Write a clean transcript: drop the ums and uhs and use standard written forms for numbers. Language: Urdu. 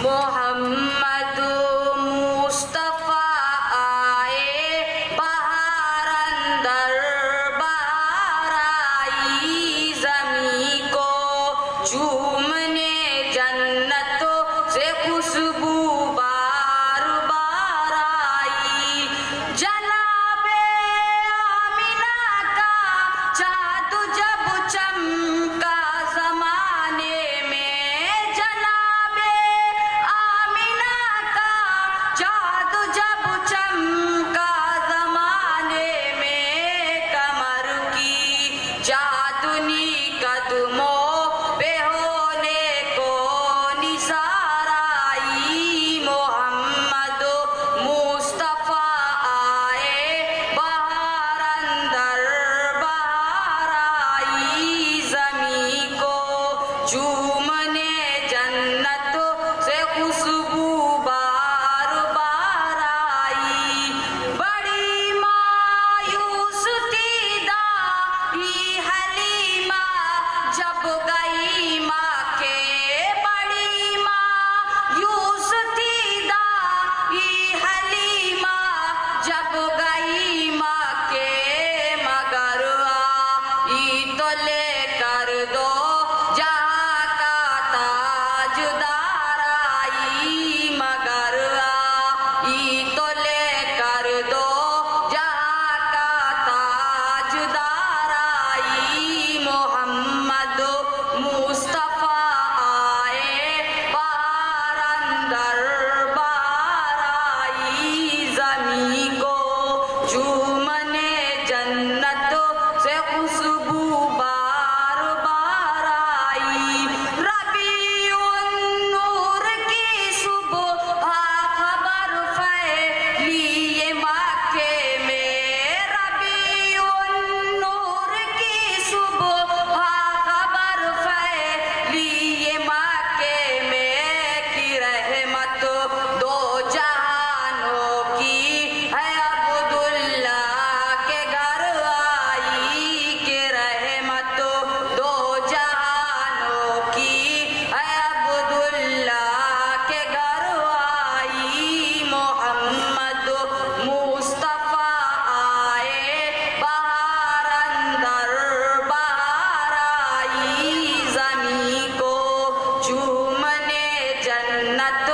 محمد مصطفیٰ آئے بہار اندر بہار آئی زمیں کو چومنے جنتوں سے خوشبو بار بار آئی جناب آمنہ کا چاند جب چمکا زمانے میں جناب آمنہ کا چاند جب چمکا زمانے میں کمر کی چاندنی قدموں پہ ہونے کو نثار آئی محمد مصطفیٰ آئے بہار اندر بہار آئی زمیں کو چومنے جنتوں سے خوشبو بار بار آئی بڑی مایوس تھی دائی حلیمہ جب گئی ماں کے بڑی مایوس تھی دائی حلیمہ جب گئی ماں کے مگر آئی تو لے کر دو جہاں کا تاجدار آئی مگر آئی تو لے کر دو جہاں کا تاجدار آئی محمد مصطفیٰ آئے بہار اندر بہار آئی زمیں کو چومنے جنتوں سے خوشبو بار بار آئی ربیع النور کی صبح خبر پھیلی مکے میں ربیع النور کی صبح خبر پھیلی مکے میں کی رحمت دو جہانوں کی ہے عبداللہ کے گھر آئی کہ رحمت دو جہانوں کی ہے عبداللہ کے گھر آئی محمد مصطفیٰ آئے بہار اندر بہار آئی زمیں کو چومنے جنت